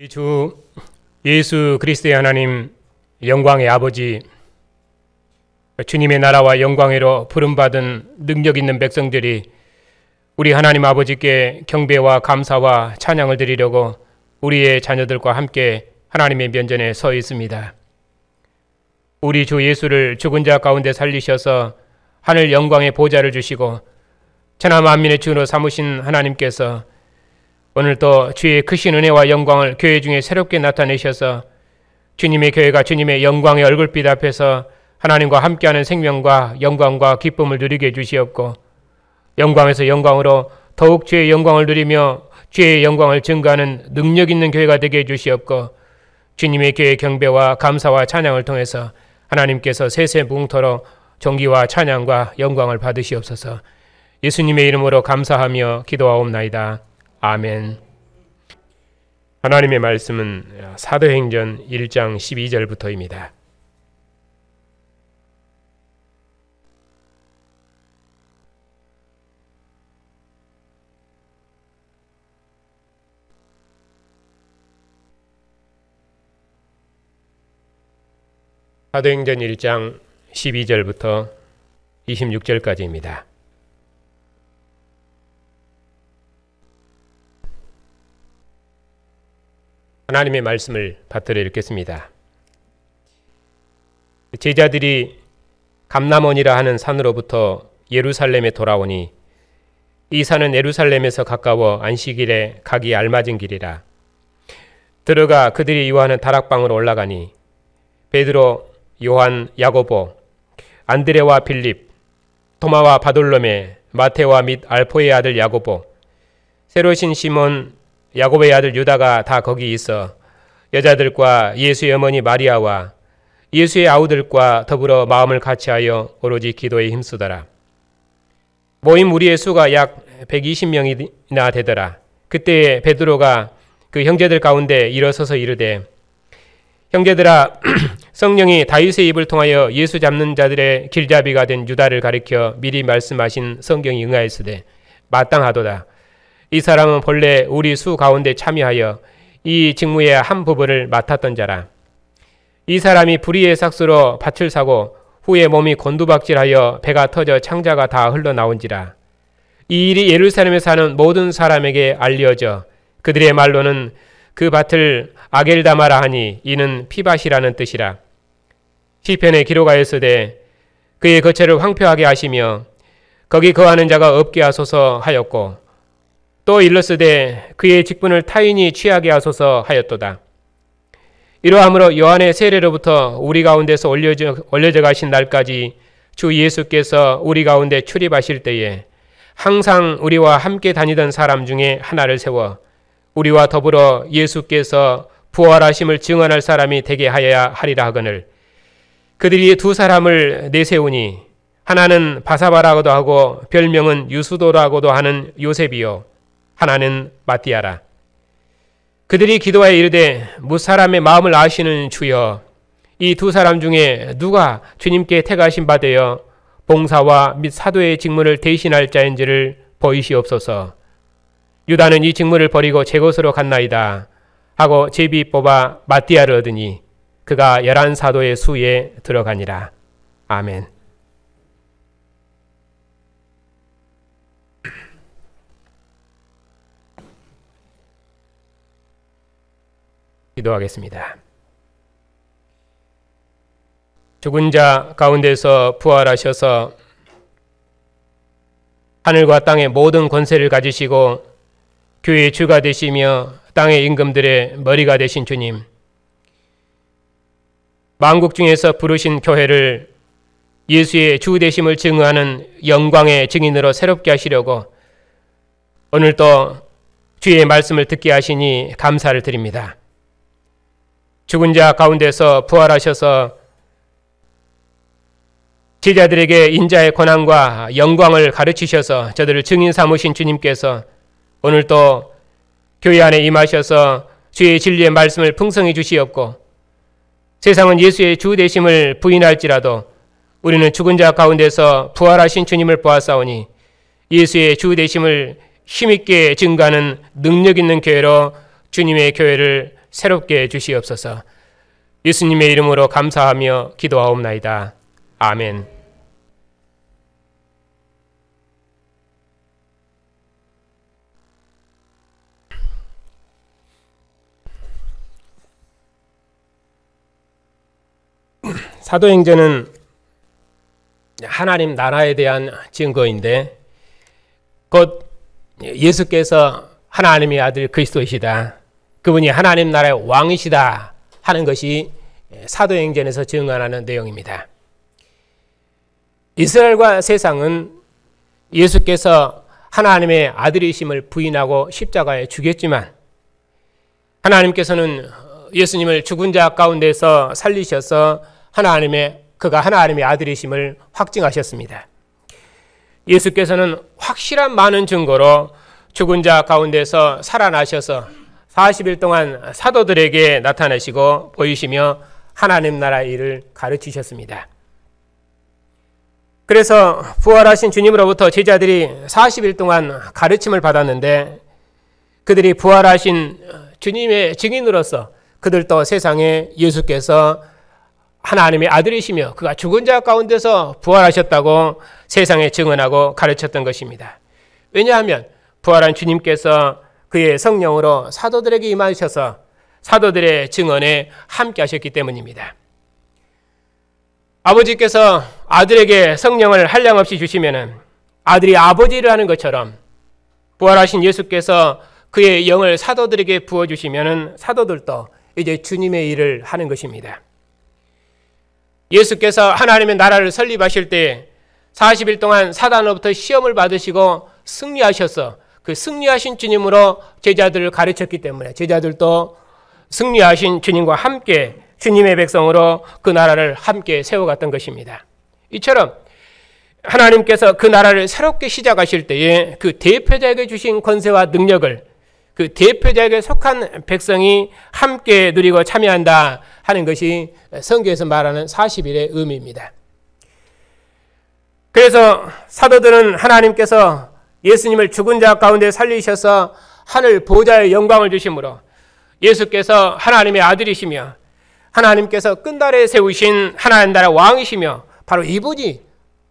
주 예수 그리스도의 하나님, 영광의 아버지, 주님의 나라와 영광으로 부름받은 능력 있는 백성들이 우리 하나님 아버지께 경배와 감사와 찬양을 드리려고 우리의 자녀들과 함께 하나님의 면전에 서 있습니다. 우리 주 예수를 죽은 자 가운데 살리셔서 하늘 영광의 보좌를 주시고 천하 만민의 주로 삼으신 하나님께서 오늘 또 주의 크신 은혜와 영광을 교회 중에 새롭게 나타내셔서 주님의 교회가 주님의 영광의 얼굴빛 앞에서 하나님과 함께하는 생명과 영광과 기쁨을 누리게 해주시옵고, 영광에서 영광으로 더욱 주의 영광을 누리며 주의 영광을 증거하는 능력 있는 교회가 되게 해주시옵고, 주님의 교회 경배와 감사와 찬양을 통해서 하나님께서 세세무궁토록 존귀와 찬양과 영광을 받으시옵소서. 예수님의 이름으로 감사하며 기도하옵나이다. 아멘. 하나님의 말씀은 사도행전 1장 12절부터입니다. 사도행전 1장 12절부터 26절까지입니다. 하나님의 말씀을 받들어 읽겠습니다. 제자들이 감람원이라 하는 산으로부터 예루살렘에 돌아오니 이 산은 예루살렘에서 가까워 안식일에 가기 알맞은 길이라. 들어가 그들이 이용하는 다락방으로 올라가니 베드로, 요한, 야고보, 안드레와 빌립, 토마와 바돌로메, 마테와 및 알포의 아들 야고보, 새로 오신 시몬, 야고보의 아들 유다가 다 거기 있어 여자들과 예수의 어머니 마리아와 예수의 아우들과 더불어 마음을 같이하여 오로지 기도에 힘쓰더라. 모인 무리의 수가 약 120명이나 되더라. 그때 베드로가 그 형제들 가운데 일어서서 이르되, 형제들아, 성령이 다윗의 입을 통하여 예수 잡는 자들의 길잡이가 된 유다를 가리켜 미리 말씀하신 성경이 응하였으되 마땅하도다. 이 사람은 본래 우리 수 가운데 참여하여 이 직무의 한 부분을 맡았던 자라. 이 사람이 불의의 삭수로 밭을 사고 후에 몸이 곤두박질하여 배가 터져 창자가 다 흘러나온지라. 이 일이 예루살렘에 사는 모든 사람에게 알려져 그들의 말로는 그 밭을 아겔다마라 하니 이는 피밭이라는 뜻이라. 시편에 기록하였으되 그의 거처를 황폐하게 하시며 거기 거하는 자가 없게 하소서 하였고, 또 일렀으되 그의 직분을 타인이 취하게 하소서 하였도다. 이러함으로 요한의 세례로부터 우리 가운데서 올려져 가신 날까지 주 예수께서 우리 가운데 출입하실 때에 항상 우리와 함께 다니던 사람 중에 하나를 세워 우리와 더불어 예수께서 부활하심을 증언할 사람이 되게 하여야 하리라 하거늘, 그들이 두 사람을 내세우니 하나는 바사바라고도 하고 별명은 유수도라고도 하는 요셉이요 하나는 마띠아라. 그들이 기도하여 이르되, 무사람의 마음을 아시는 주여, 이 두 사람 중에 누가 주님께 택하신 바 되어 봉사와 및 사도의 직무를 대신할 자인지를 보이시옵소서. 유다는 이 직무를 버리고 제 곳으로 갔나이다 하고 제비 뽑아 마띠아를 얻으니 그가 11사도의 수에 들어가니라. 아멘. 기도하겠습니다. 죽은 자 가운데서 부활하셔서 하늘과 땅의 모든 권세를 가지시고 교회의 주가 되시며 땅의 임금들의 머리가 되신 주님, 만국 중에서 부르신 교회를 예수의 주 되심을 증언하는 영광의 증인으로 새롭게 하시려고 오늘 또 주의 말씀을 듣게 하시니 감사를 드립니다. 죽은 자 가운데서 부활하셔서 제자들에게 인자의 권한과 영광을 가르치셔서 저들을 증인 삼으신 주님께서 오늘 또 교회 안에 임하셔서 주의 진리의 말씀을 풍성히 주시옵고, 세상은 예수의 주 되심을 부인할지라도 우리는 죽은 자 가운데서 부활하신 주님을 보았사오니 예수의 주 되심을 힘있게 증거하는 능력 있는 교회로 주님의 교회를 새롭게 주시옵소서. 예수님의 이름으로 감사하며 기도하옵나이다. 아멘. 사도행전은 하나님 나라에 대한 증거인데 곧 예수께서 하나님의 아들 그리스도이시다, 그분이 하나님 나라의 왕이시다 하는 것이 사도행전에서 증언하는 내용입니다. 이스라엘과 세상은 예수께서 하나님의 아들이심을 부인하고 십자가에 죽였지만 하나님께서는 예수님을 죽은 자 가운데서 살리셔서 그가 하나님의 아들이심을 확증하셨습니다. 예수께서는 확실한 많은 증거로 죽은 자 가운데서 살아나셔서 40일 동안 사도들에게 나타나시고 보이시며 하나님 나라의 일을 가르치셨습니다. 그래서 부활하신 주님으로부터 제자들이 40일 동안 가르침을 받았는데 그들이 부활하신 주님의 증인으로서 그들도 세상에 예수께서 하나님의 아들이시며 그가 죽은 자 가운데서 부활하셨다고 세상에 증언하고 가르쳤던 것입니다. 왜냐하면 부활한 주님께서 그의 성령으로 사도들에게 임하셔서 사도들의 증언에 함께 하셨기 때문입니다. 아버지께서 아들에게 성령을 한량없이 주시면 아들이 아버지를 하는 것처럼 부활하신 예수께서 그의 영을 사도들에게 부어주시면 사도들도 이제 주님의 일을 하는 것입니다. 예수께서 하나님의 나라를 설립하실 때 40일 동안 사단으로부터 시험을 받으시고 승리하셔서 그 승리하신 주님으로 제자들을 가르쳤기 때문에 제자들도 승리하신 주님과 함께 주님의 백성으로 그 나라를 함께 세워갔던 것입니다. 이처럼 하나님께서 그 나라를 새롭게 시작하실 때에 그 대표자에게 주신 권세와 능력을 그 대표자에게 속한 백성이 함께 누리고 참여한다 하는 것이 성경에서 말하는 40일의 의미입니다. 그래서 사도들은 하나님께서 예수님을 죽은 자 가운데 살리셔서 하늘 보좌의 영광을 주심으로 예수께서 하나님의 아들이시며 하나님께서 끝날에 세우신 하나님 나라 왕이시며 바로 이분이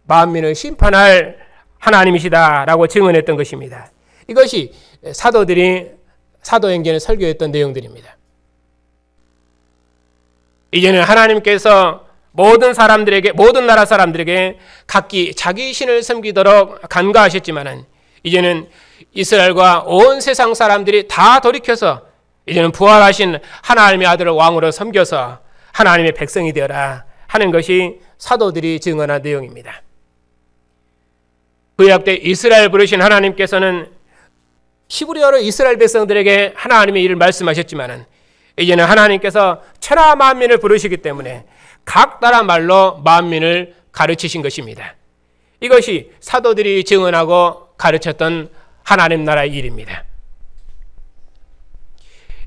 만민을 심판할 하나님이시다라고 증언했던 것입니다. 이것이 사도들이 사도행전에 설교했던 내용들입니다. 이제는 하나님께서 모든 나라 사람들에게 각기 자기 신을 섬기도록 간과하셨지만은 이제는 이스라엘과 온 세상 사람들이 다 돌이켜서 이제는 부활하신 하나님의 아들을 왕으로 섬겨서 하나님의 백성이 되어라 하는 것이 사도들이 증언한 내용입니다. 구약 때 이스라엘 부르신 하나님께서는 히브리어로 이스라엘 백성들에게 하나님의 일을 말씀하셨지만은 이제는 하나님께서 천하 만민을 부르시기 때문에 각 나라 말로 만민을 가르치신 것입니다. 이것이 사도들이 증언하고 가르쳤던 하나님 나라의 일입니다.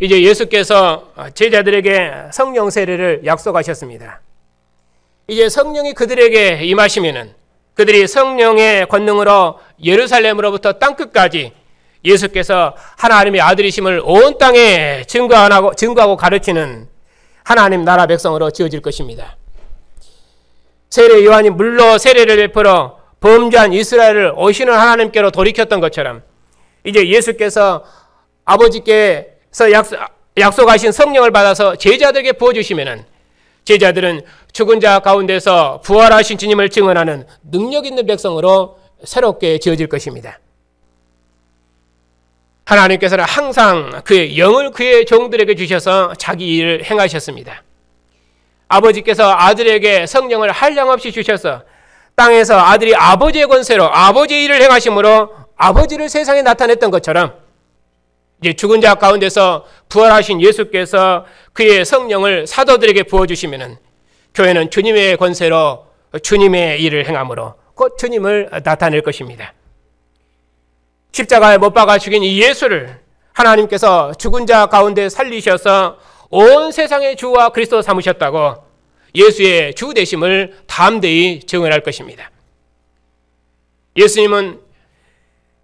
이제 예수께서 제자들에게 성령 세례를 약속하셨습니다. 이제 성령이 그들에게 임하시면은 그들이 성령의 권능으로 예루살렘으로부터 땅끝까지 예수께서 하나님의 아들이심을 온 땅에 증거하고 가르치는 하나님 나라 백성으로 지어질 것입니다. 세례 요한이 물로 세례를 베풀어 범죄한 이스라엘을 오시는 하나님께로 돌이켰던 것처럼 이제 예수께서 아버지께서 약속하신 성령을 받아서 제자들에게 부어주시면은 제자들은 죽은 자 가운데서 부활하신 주님을 증언하는 능력 있는 백성으로 새롭게 지어질 것입니다. 하나님께서는 항상 그의 영을 그의 종들에게 주셔서 자기 일을 행하셨습니다. 아버지께서 아들에게 성령을 한량없이 주셔서 땅에서 아들이 아버지의 권세로 아버지의 일을 행하심으로 아버지를 세상에 나타냈던 것처럼 이제 죽은 자 가운데서 부활하신 예수께서 그의 성령을 사도들에게 부어주시면 교회는 주님의 권세로 주님의 일을 행함으로 곧 주님을 나타낼 것입니다. 십자가에 못 박아 죽인 이 예수를 하나님께서 죽은 자 가운데 살리셔서 온 세상의 주와 그리스도 삼으셨다고 예수의 주 되심을 담대히 증언할 것입니다. 예수님은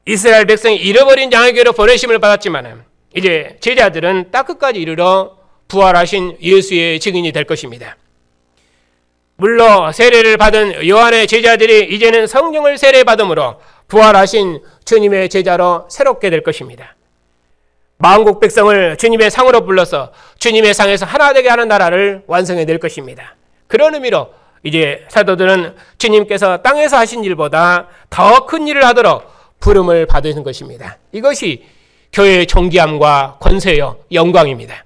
이스라엘 백성이 잃어버린 양에게로 보내심을 받았지만 이제 제자들은 땅끝까지 이르러 부활하신 예수의 증인이 될 것입니다. 물로 세례를 받은 요한의 제자들이 이제는 성령을 세례받음으로 부활하신 주님의 제자로 새롭게 될 것입니다. 만국 백성을 주님의 상으로 불러서 주님의 상에서 하나 되게 하는 나라를 완성해 낼 것입니다. 그런 의미로 이제 사도들은 주님께서 땅에서 하신 일보다 더 큰 일을 하도록 부름을 받으신 것입니다. 이것이 교회의 존귀함과 권세요 영광입니다.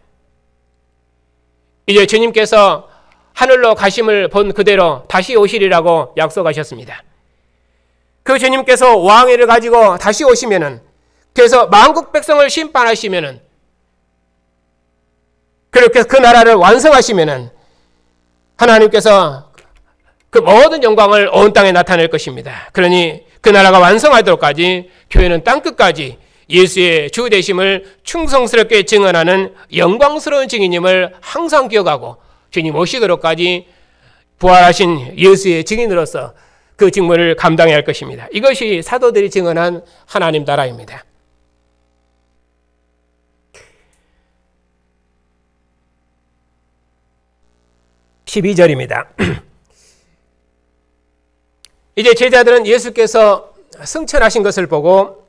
이제 주님께서 하늘로 가심을 본 그대로 다시 오시리라고 약속하셨습니다. 그 주님께서 왕위를 가지고 다시 오시면은, 그래서 만국 백성을 심판하시면은, 그렇게 그 나라를 완성하시면은 하나님께서 그 모든 영광을 온 땅에 나타낼 것입니다. 그러니 그 나라가 완성하도록까지 교회는 땅끝까지 예수의 주 되심을 충성스럽게 증언하는 영광스러운 증인임을 항상 기억하고 주님 오시도록까지 부활하신 예수의 증인으로서 그 직무를 감당해야 할 것입니다. 이것이 사도들이 증언한 하나님 나라입니다. 12절입니다. 이제 제자들은 예수께서 승천하신 것을 보고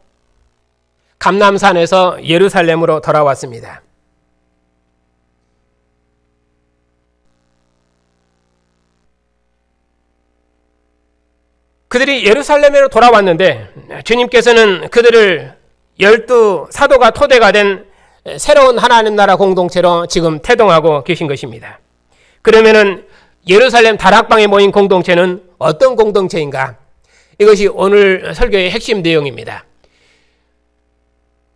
감람산에서 예루살렘으로 돌아왔습니다. 그들이 예루살렘으로 돌아왔는데 주님께서는 그들을 12 사도가 토대가 된 새로운 하나님 나라 공동체로 지금 태동하고 계신 것입니다. 그러면은 예루살렘 다락방에 모인 공동체는 어떤 공동체인가? 이것이 오늘 설교의 핵심 내용입니다.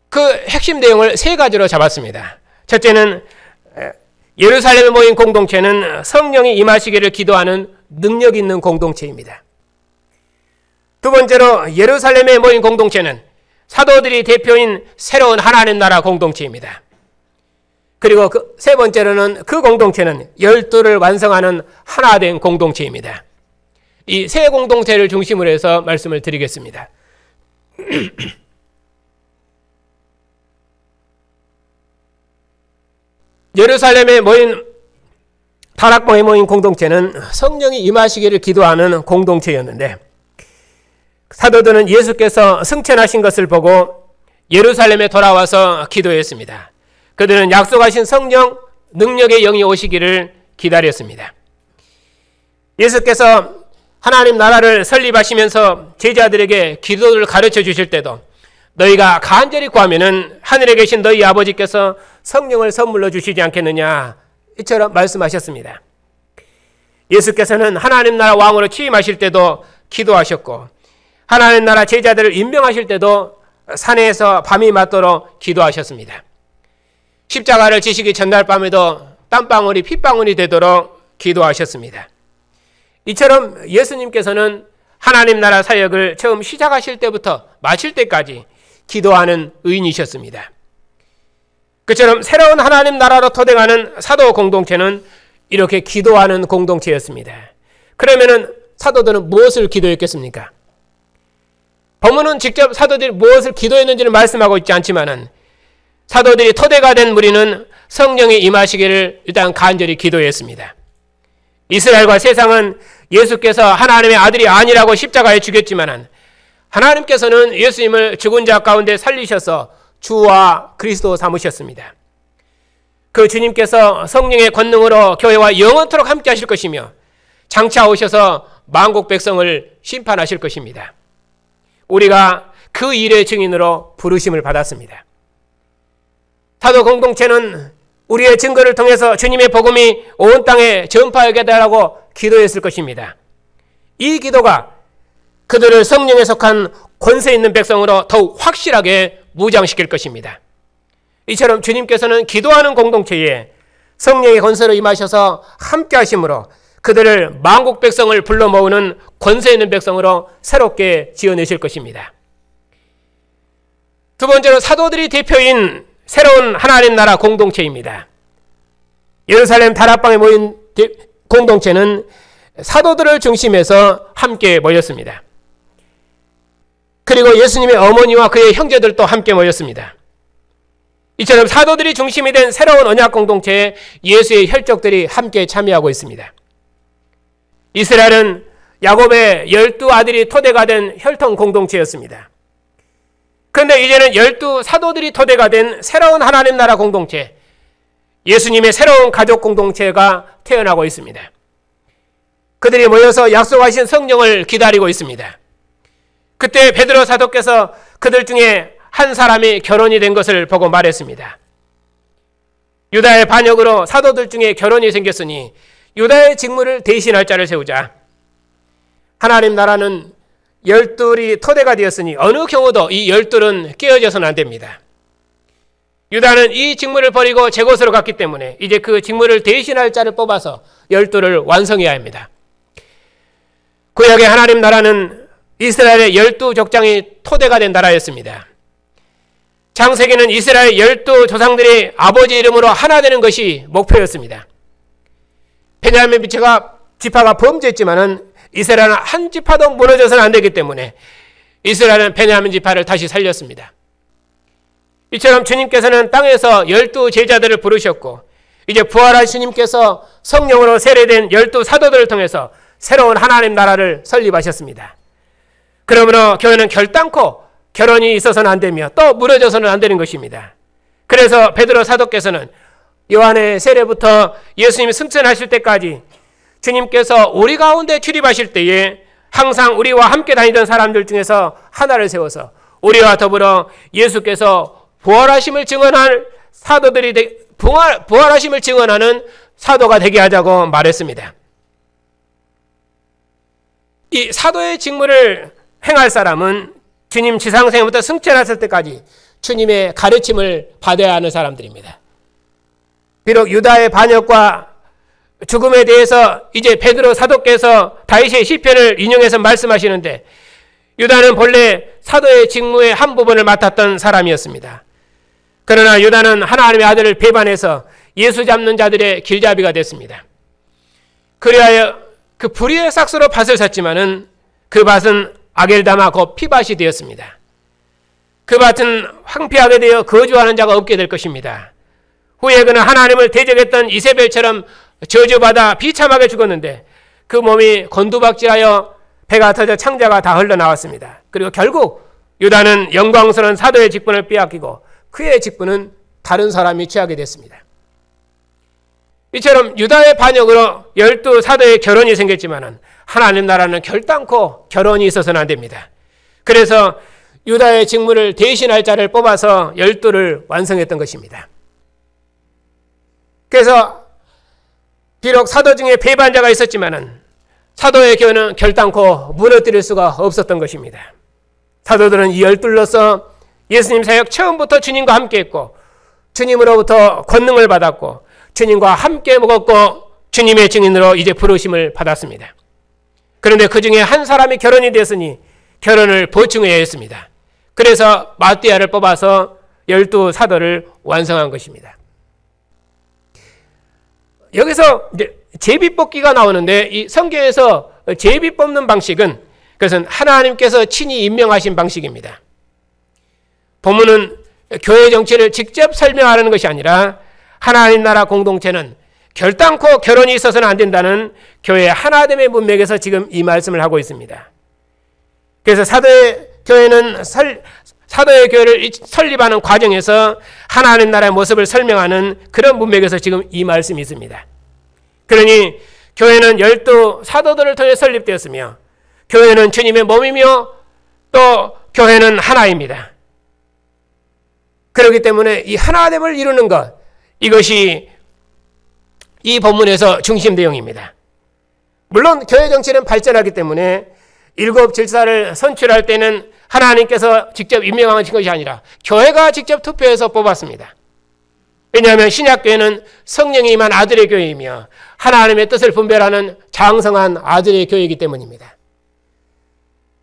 그 핵심 내용을 세 가지로 잡았습니다. 첫째는 예루살렘에 모인 공동체는 성령이 임하시기를 기도하는 능력 있는 공동체입니다. 두 번째로 예루살렘에 모인 공동체는 사도들이 대표인 새로운 하나님 나라 공동체입니다. 그리고 세 번째로는 그 공동체는 12를 완성하는 하나된 공동체입니다. 이 세 공동체를 중심으로 해서 말씀을 드리겠습니다. 예루살렘에 모인 다락방에 모인 공동체는 성령이 임하시기를 기도하는 공동체였는데 사도들은 예수께서 승천하신 것을 보고 예루살렘에 돌아와서 기도했습니다. 그들은 약속하신 성령, 능력의 영이 오시기를 기다렸습니다. 예수께서 하나님 나라를 설립하시면서 제자들에게 기도를 가르쳐 주실 때도 너희가 간절히 구하면은 하늘에 계신 너희 아버지께서 성령을 선물로 주시지 않겠느냐 이처럼 말씀하셨습니다. 예수께서는 하나님 나라 왕으로 취임하실 때도 기도하셨고 하나님 나라 제자들을 임명하실 때도 산에서 밤이 맞도록 기도하셨습니다. 십자가를 지시기 전날 밤에도 땀방울이 핏방울이 되도록 기도하셨습니다. 이처럼 예수님께서는 하나님 나라 사역을 처음 시작하실 때부터 마칠 때까지 기도하는 의인이셨습니다. 그처럼 새로운 하나님 나라로 토대하는 사도 공동체는 이렇게 기도하는 공동체였습니다. 그러면은 사도들은 무엇을 기도했겠습니까? 본문은 직접 사도들이 무엇을 기도했는지를 말씀하고 있지 않지만은 사도들이 토대가 된 무리는 성령이 임하시기를 일단 간절히 기도했습니다. 이스라엘과 세상은 예수께서 하나님의 아들이 아니라고 십자가에 죽였지만은 하나님께서는 예수님을 죽은 자 가운데 살리셔서 주와 그리스도 삼으셨습니다. 그 주님께서 성령의 권능으로 교회와 영원토록 함께 하실 것이며 장차 오셔서 만국 백성을 심판하실 것입니다. 우리가 그 일의 증인으로 부르심을 받았습니다. 사도 공동체는 우리의 증거를 통해서 주님의 복음이 온 땅에 전파하게 되라고 기도했을 것입니다. 이 기도가 그들을 성령에 속한 권세 있는 백성으로 더욱 확실하게 무장시킬 것입니다. 이처럼 주님께서는 기도하는 공동체에 성령의 권세로 임하셔서 함께 하심으로 그들을 만국 백성을 불러 모으는 권세 있는 백성으로 새롭게 지어내실 것입니다. 두 번째로 사도들이 대표인 새로운 하나님 나라 공동체입니다. 예루살렘 다락방에 모인 공동체는 사도들을 중심해서 함께 모였습니다. 그리고 예수님의 어머니와 그의 형제들도 함께 모였습니다. 이처럼 사도들이 중심이 된 새로운 언약 공동체에 예수의 혈족들이 함께 참여하고 있습니다. 이스라엘은 야곱의 12아들이 토대가 된 혈통 공동체였습니다. 그런데 이제는 12 사도들이 토대가 된 새로운 하나님 나라 공동체, 예수님의 새로운 가족 공동체가 태어나고 있습니다. 그들이 모여서 약속하신 성령을 기다리고 있습니다. 그때 베드로 사도께서 그들 중에 한 사람이 결혼이 된 것을 보고 말했습니다. 유다의 반역으로 사도들 중에 결혼이 생겼으니 유다의 직무를 대신할 자를 세우자. 하나님 나라는 12이 토대가 되었으니 어느 경우도 이 12은 깨어져서는 안 됩니다. 유다는 이 직무를 버리고 제 곳으로 갔기 때문에 이제 그 직무를 대신할 자를 뽑아서 12를 완성해야 합니다. 구약의 하나님 나라는 이스라엘의 12족장이 토대가 된 나라였습니다. 창세기는 이스라엘 12조상들이 아버지 이름으로 하나 되는 것이 목표였습니다. 베냐민 지파가 범죄했지만은 이스라엘은 한 지파도 무너져서는 안 되기 때문에 이스라엘은 베냐민 지파를 다시 살렸습니다. 이처럼 주님께서는 땅에서 12 제자들을 부르셨고 이제 부활한 주님께서 성령으로 세례된 12 사도들을 통해서 새로운 하나님 나라를 설립하셨습니다. 그러므로 교회는 결단코 결혼이 있어서는 안 되며 또 무너져서는 안 되는 것입니다. 그래서 베드로 사도께서는 요한의 세례부터 예수님이 승천하실 때까지 주님께서 우리 가운데 출입하실 때에 항상 우리와 함께 다니던 사람들 중에서 하나를 세워서 우리와 더불어 예수께서 부활하심을 증언할 사도들이 부활하심을 증언하는 사도가 되게 하자고 말했습니다. 이 사도의 직무를 행할 사람은 주님 지상생부터 승천하실 때까지 주님의 가르침을 받아야 하는 사람들입니다. 비록 유다의 반역과 죽음에 대해서 이제 베드로 사도께서 다윗의 시편을 인용해서 말씀하시는데 유다는 본래 사도의 직무의 한 부분을 맡았던 사람이었습니다. 그러나 유다는 하나님의 아들을 배반해서 예수 잡는 자들의 길잡이가 됐습니다. 그리하여 그 불의의 삭스로 밭을 샀지만은 그 밭은 아겔다마 곧 피밭이 되었습니다. 그 밭은 황폐하게 되어 거주하는 자가 없게 될 것입니다. 후에 그는 하나님을 대적했던 이세벨처럼 저주받아 비참하게 죽었는데 그 몸이 곤두박질하여 배가 터져 창자가 다 흘러나왔습니다. 그리고 결국 유다는 영광스러운 사도의 직분을 빼앗기고 그의 직분은 다른 사람이 취하게 됐습니다. 이처럼 유다의 반역으로 12 사도의 결혼이 생겼지만 하나님 나라는 결단코 결혼이 있어서는 안 됩니다. 그래서 유다의 직무를 대신할 자를 뽑아서 12를 완성했던 것입니다. 그래서 비록 사도 중에 배반자가 있었지만 사도의 교회는 결단코 무너뜨릴 수가 없었던 것입니다. 사도들은 이 12로서 예수님 사역 처음부터 주님과 함께 했고 주님으로부터 권능을 받았고 주님과 함께 먹었고 주님의 증인으로 이제 부르심을 받았습니다. 그런데 그 중에 한 사람이 결혼이 되었으니 결혼을 보충해야 했습니다. 그래서 마띠아를 뽑아서 12 사도를 완성한 것입니다. 여기서 이제 제비 뽑기가 나오는데 이 성경에서 제비 뽑는 방식은 그것은 하나님께서 친히 임명하신 방식입니다. 본문은 교회 정치를 직접 설명하는 것이 아니라 하나님 나라 공동체는 결단코 결혼이 있어서는 안 된다는 교회의 하나됨의 문맥에서 지금 이 말씀을 하고 있습니다. 그래서 사도의 교회를 설립하는 과정에서 하나님 나라의 모습을 설명하는 그런 문맥에서 지금 이 말씀이 있습니다. 그러니 교회는 12 사도들을 통해 설립되었으며 교회는 주님의 몸이며 또 교회는 하나입니다. 그렇기 때문에 이 하나됨을 이루는 것, 이것이 이 본문에서 중심 내용입니다. 물론 교회 정치는 발전하기 때문에 7 질사를 선출할 때는 하나님께서 직접 임명하신 것이 아니라 교회가 직접 투표해서 뽑았습니다. 왜냐하면 신약교회는 성령이 임한 아들의 교회이며 하나님의 뜻을 분별하는 장성한 아들의 교회이기 때문입니다.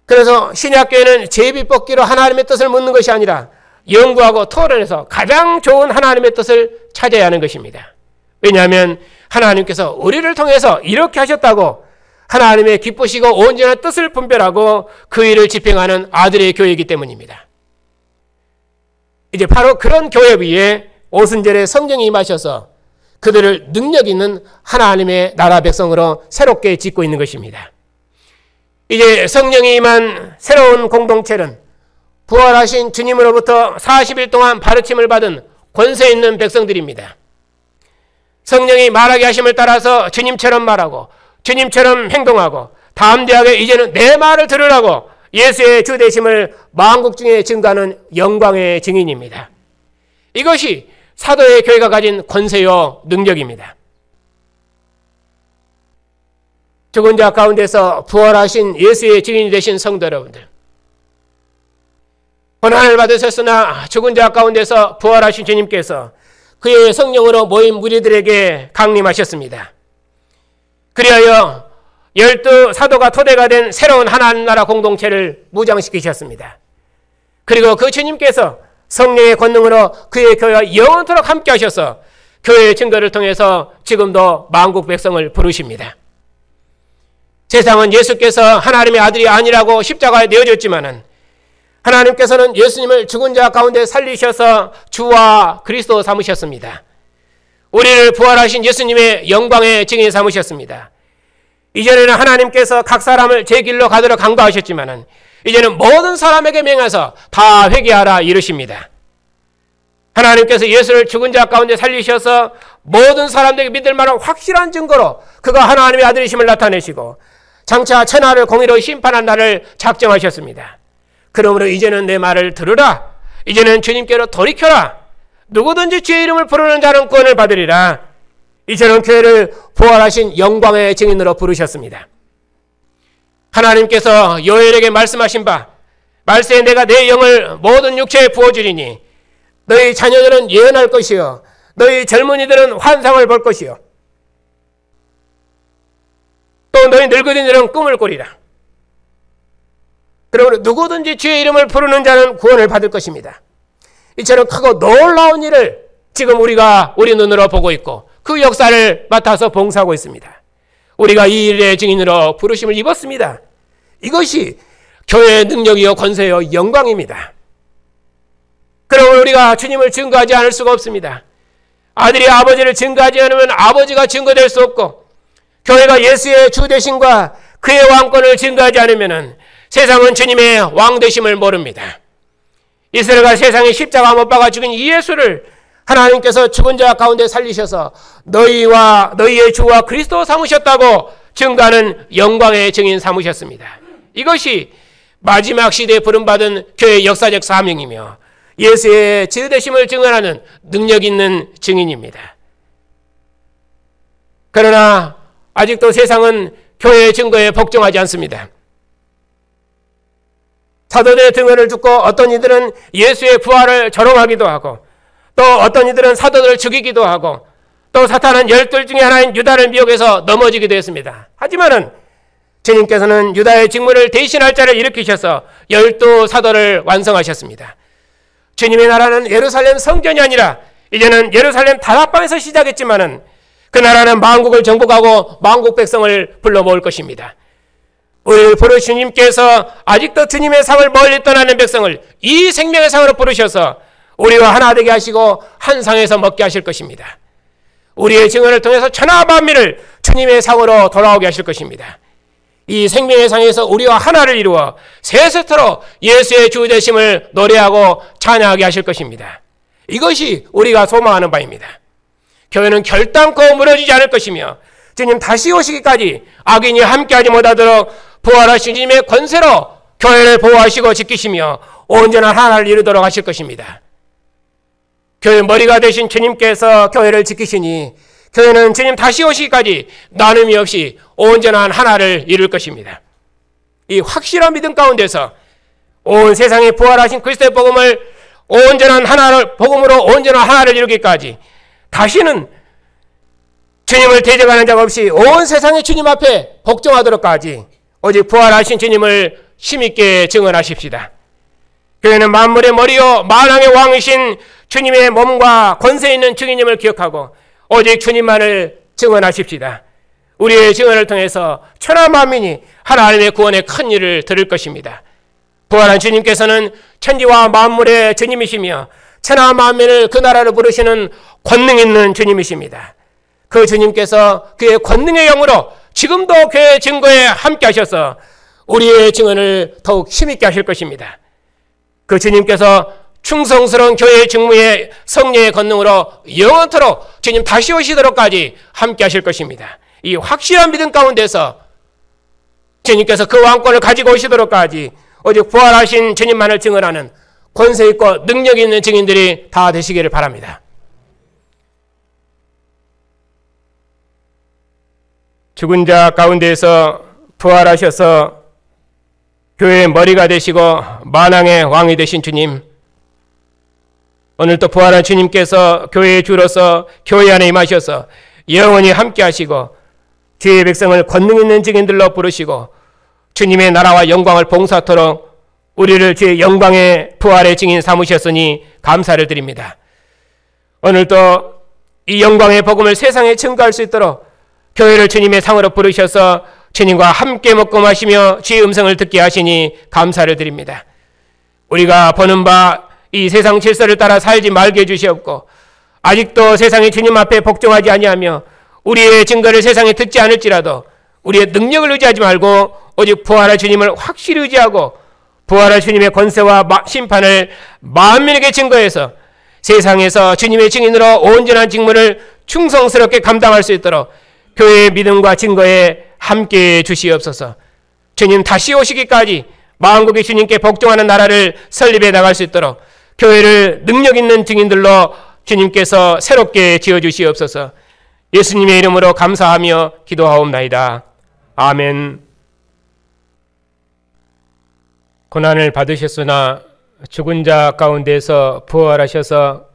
그래서 신약교회는 제비 뽑기로 하나님의 뜻을 묻는 것이 아니라 연구하고 토론해서 가장 좋은 하나님의 뜻을 찾아야 하는 것입니다. 왜냐하면 하나님께서 우리를 통해서 이렇게 하셨다고 하나님의 기쁘시고 온전한 뜻을 분별하고 그 일을 집행하는 아들의 교회이기 때문입니다. 이제 바로 그런 교회 위에 오순절에 성령이 임하셔서 그들을 능력 있는 하나님의 나라 백성으로 새롭게 짓고 있는 것입니다. 이제 성령이 임한 새로운 공동체는 부활하신 주님으로부터 40일 동안 가르침을 받은 권세 있는 백성들입니다. 성령이 말하게 하심을 따라서 주님처럼 말하고 주님처럼 행동하고 담대하게 이제는 내 말을 들으라고 예수의 주 되심을 만국 중에 증거하는 영광의 증인입니다. 이것이 사도의 교회가 가진 권세요 능력입니다. 죽은 자 가운데서 부활하신 예수의 증인이 되신 성도 여러분들, 고난을 받으셨으나 죽은 자 가운데서 부활하신 주님께서 그의 성령으로 모인 무리들에게 강림하셨습니다. 그리하여 12 사도가 토대가 된 새로운 하나님 나라 공동체를 무장시키셨습니다. 그리고 그 주님께서 성령의 권능으로 그의 교회와 영원토록 함께 하셔서 교회의 증거를 통해서 지금도 만국 백성을 부르십니다. 세상은 예수께서 하나님의 아들이 아니라고 십자가에 내어졌지만은 하나님께서는 예수님을 죽은 자 가운데 살리셔서 주와 그리스도 삼으셨습니다. 우리를 부활하신 예수님의 영광의 증인 삼으셨습니다. 이전에는 하나님께서 각 사람을 제 길로 가도록 간과하셨지만은 이제는 모든 사람에게 명해서 다 회개하라 이르십니다. 하나님께서 예수를 죽은 자 가운데 살리셔서 모든 사람들에게 믿을 만한 확실한 증거로 그가 하나님의 아들이심을 나타내시고 장차 천하를 공의로 심판한 날을 작정하셨습니다. 그러므로 이제는 내 말을 들으라. 이제는 주님께로 돌이켜라. 누구든지 주의 이름을 부르는 자는 구원을 받으리라. 이처럼 교회를 부활하신 영광의 증인으로 부르셨습니다. 하나님께서 요엘에게 말씀하신 바 말세에 내가 내 영을 모든 육체에 부어주리니 너희 자녀들은 예언할 것이요 너희 젊은이들은 환상을 볼 것이요 또 너희 늙은이들은 꿈을 꾸리라. 그러므로 누구든지 주의 이름을 부르는 자는 구원을 받을 것입니다. 이처럼 크고 놀라운 일을 지금 우리가 우리 눈으로 보고 있고 그 역사를 맡아서 봉사하고 있습니다. 우리가 이 일의 증인으로 부르심을 입었습니다. 이것이 교회의 능력이요 권세요 영광입니다. 그러므로 우리가 주님을 증거하지 않을 수가 없습니다. 아들이 아버지를 증거하지 않으면 아버지가 증거될 수 없고 교회가 예수의 주 되심과 그의 왕권을 증거하지 않으면 세상은 주님의 왕 되심을 모릅니다. 이스라엘과 세상에 십자가 못 박아 죽인 이 예수를 하나님께서 죽은 자 가운데 살리셔서 너희와 너희의 주와 그리스도 삼으셨다고 증거하는 영광의 증인 삼으셨습니다. 이것이 마지막 시대에 부름받은 교회의 역사적 사명이며 예수의 주 되심을 증언하는 능력 있는 증인입니다. 그러나 아직도 세상은 교회의 증거에 복종하지 않습니다. 사도들의 증언을 듣고 어떤 이들은 예수의 부활을 조롱하기도 하고 또 어떤 이들은 사도들을 죽이기도 하고 또 사탄은 12 중에 하나인 유다를 미혹해서 넘어지기도 했습니다. 하지만은 주님께서는 유다의 직무를 대신할 자를 일으키셔서 12 사도를 완성하셨습니다. 주님의 나라는 예루살렘 성전이 아니라 이제는 예루살렘 다락방에서 시작했지만은 그 나라는 만국을 정복하고 만국 백성을 불러 모을 것입니다. 우리를 부르신 주님께서 아직도 주님의 상을 멀리 떠나는 백성을 이 생명의 상으로 부르셔서 우리와 하나 되게 하시고 한 상에서 먹게 하실 것입니다. 우리의 증언을 통해서 천하 만민을 주님의 상으로 돌아오게 하실 것입니다. 이 생명의 상에서 우리와 하나를 이루어 세세토록 예수의 주 되심을 노래하고 찬양하게 하실 것입니다. 이것이 우리가 소망하는 바입니다. 교회는 결단코 무너지지 않을 것이며 주님 다시 오시기까지 악인이 함께하지 못하도록 부활하신 주님의 권세로 교회를 보호하시고 지키시며 온전한 하나를 이루도록 하실 것입니다. 교회 머리가 되신 주님께서 교회를 지키시니 교회는 주님 다시 오시기까지 나눔이 없이 온전한 하나를 이룰 것입니다. 이 확실한 믿음 가운데서 온 세상에 부활하신 그리스도의 복음을 온전한 하나를 복음으로 온전한 하나를 이루기까지 다시는 주님을 대적하는 자가 없이 온 세상의 주님 앞에 복종하도록까지 오직 부활하신 주님을 힘있게 증언하십시다. 교회는 만물의 머리요 만왕의 왕이신 주님의 몸과 권세 있는 증인임을 기억하고 오직 주님만을 증언하십시다. 우리의 증언을 통해서 천하 만민이 하나님의 구원의 큰 일을 들을 것입니다. 부활한 주님께서는 천지와 만물의 주님이시며 천하 만민을 그 나라로 부르시는 권능 있는 주님이십니다. 그 주님께서 그의 권능의 영으로 지금도 교회 증거에 함께 하셔서 우리의 증언을 더욱 힘있게 하실 것입니다. 그 주님께서 충성스러운 교회의 직무의 성령의 권능으로 영원토록 주님 다시 오시도록까지 함께 하실 것입니다. 이 확실한 믿음 가운데서 주님께서 그 왕권을 가지고 오시도록까지 오직 부활하신 주님만을 증언하는 권세 있고 능력 있는 증인들이 다 되시기를 바랍니다. 죽은 자 가운데에서 부활하셔서 교회의 머리가 되시고 만왕의 왕이 되신 주님, 오늘 또 부활한 주님께서 교회의 주로서 교회 안에 임하셔서 영원히 함께 하시고 주의 백성을 권능 있는 증인들로 부르시고 주님의 나라와 영광을 봉사토록 우리를 주의 영광의 부활의 증인 삼으셨으니 감사를 드립니다. 오늘도 이 영광의 복음을 세상에 증거할 수 있도록 교회를 주님의 상으로 부르셔서 주님과 함께 먹고 마시며 주의 음성을 듣게 하시니 감사를 드립니다. 우리가 보는 바 이 세상 질서를 따라 살지 말게 해주시옵고 아직도 세상이 주님 앞에 복종하지 아니하며 우리의 증거를 세상에 듣지 않을지라도 우리의 능력을 의지하지 말고 오직 부활할 주님을 확실히 의지하고 부활할 주님의 권세와 심판을 만민에게 증거해서 세상에서 주님의 증인으로 온전한 직무를 충성스럽게 감당할 수 있도록 교회의 믿음과 증거에 함께해 주시옵소서. 주님 다시 오시기까지 만국의 주님께 복종하는 나라를 설립해 나갈 수 있도록 교회를 능력 있는 증인들로 주님께서 새롭게 지어주시옵소서. 예수님의 이름으로 감사하며 기도하옵나이다. 아멘. 고난을 받으셨으나 죽은 자 가운데서 부활하셔서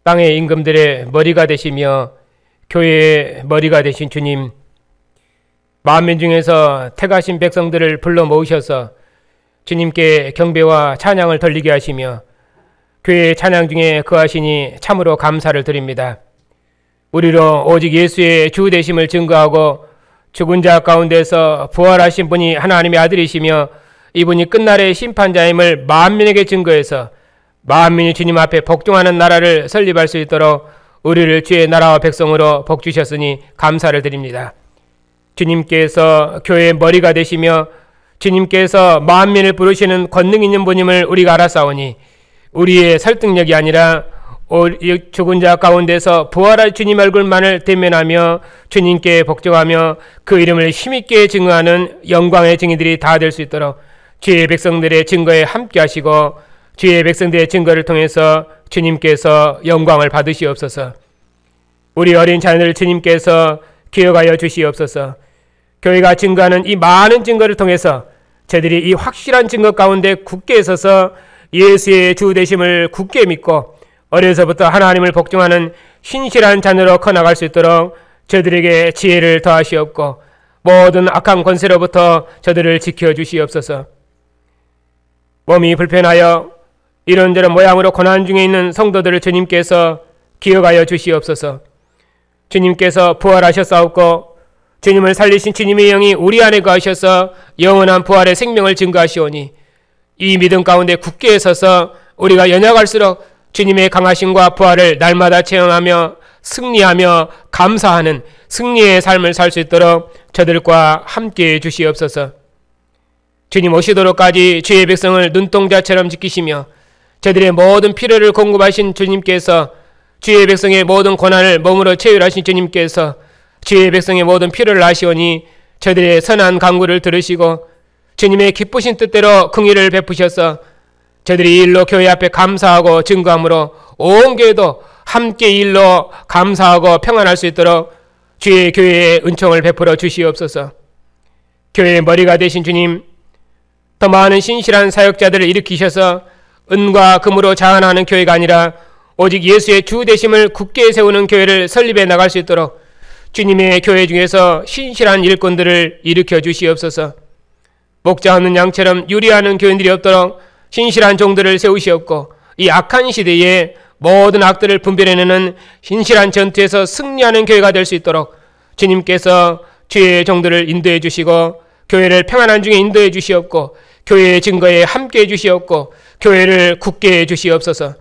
땅의 임금들의 머리가 되시며 교회의 머리가 되신 주님, 만민 중에서 택하신 백성들을 불러 모으셔서 주님께 경배와 찬양을 돌리게 하시며 교회의 찬양 중에 거하시니 참으로 감사를 드립니다. 우리로 오직 예수의 주 되심을 증거하고 죽은 자 가운데서 부활하신 분이 하나님의 아들이시며 이분이 끝날의 심판자임을 만민에게 증거해서 만민이 주님 앞에 복종하는 나라를 설립할 수 있도록 우리를 주의 나라와 백성으로 복주셨으니 감사를 드립니다. 주님께서 교회의 머리가 되시며 주님께서 만민을 부르시는 권능 있는 분임을 우리가 알았사오니 우리의 설득력이 아니라 죽은 자 가운데서 부활할 주님 얼굴만을 대면하며 주님께 복종하며 그 이름을 힘있게 증거하는 영광의 증인들이 다 될 수 있도록 주의 백성들의 증거에 함께 하시고 주의 백성들의 증거를 통해서 주님께서 영광을 받으시옵소서. 우리 어린 자녀들 주님께서 기억하여 주시옵소서. 교회가 증거하는 이 많은 증거를 통해서 저희들이 이 확실한 증거 가운데 굳게 서서 예수의 주 되심을 굳게 믿고 어려서부터 하나님을 복종하는 신실한 자녀로 커나갈 수 있도록 저들에게 지혜를 더하시옵고 모든 악한 권세로부터 저들을 지켜주시옵소서. 몸이 불편하여 이런저런 모양으로 고난 중에 있는 성도들을 주님께서 기억하여 주시옵소서. 주님께서 부활하셨사옵고 주님을 살리신 주님의 영이 우리 안에 거하셔서 영원한 부활의 생명을 증거하시오니 이 믿음 가운데 굳게 서서 우리가 연약할수록 주님의 강하심과 부활을 날마다 체험하며 승리하며 감사하는 승리의 삶을 살 수 있도록 저들과 함께해 주시옵소서. 주님 오시도록까지 주의 백성을 눈동자처럼 지키시며 저들의 모든 필요를 공급하신 주님께서 주의 백성의 모든 고난을 몸으로 체휼하신 주님께서 주의 백성의 모든 필요를 아시오니 저들의 선한 간구를 들으시고 주님의 기쁘신 뜻대로 긍휼을 베푸셔서 저들이 이 일로 교회 앞에 감사하고 증거함으로 온 교회도 함께 이 일로 감사하고 평안할 수 있도록 주의 교회에 은총을 베풀어 주시옵소서. 교회의 머리가 되신 주님, 더 많은 신실한 사역자들을 일으키셔서 은과 금으로 자원하는 교회가 아니라 오직 예수의 주 되심을 굳게 세우는 교회를 설립해 나갈 수 있도록 주님의 교회 중에서 신실한 일꾼들을 일으켜 주시옵소서. 목자 없는 양처럼 유리하는 교인들이 없도록 신실한 종들을 세우시옵고 이 악한 시대에 모든 악들을 분별해내는 신실한 전투에서 승리하는 교회가 될 수 있도록 주님께서 주의 종들을 인도해 주시고 교회를 평안한 중에 인도해 주시옵고 교회의 증거에 함께해 주시옵고 교회를 굳게 해 주시옵소서.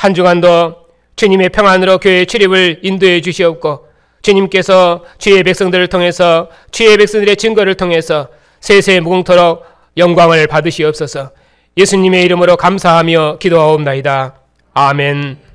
한 주간도 주님의 평안으로 교회 출입을 인도해 주시옵고 주님께서 주의 백성들을 통해서 주의 백성들의 증거를 통해서 세세 무궁토록 영광을 받으시옵소서. 예수님의 이름으로 감사하며 기도하옵나이다. 아멘.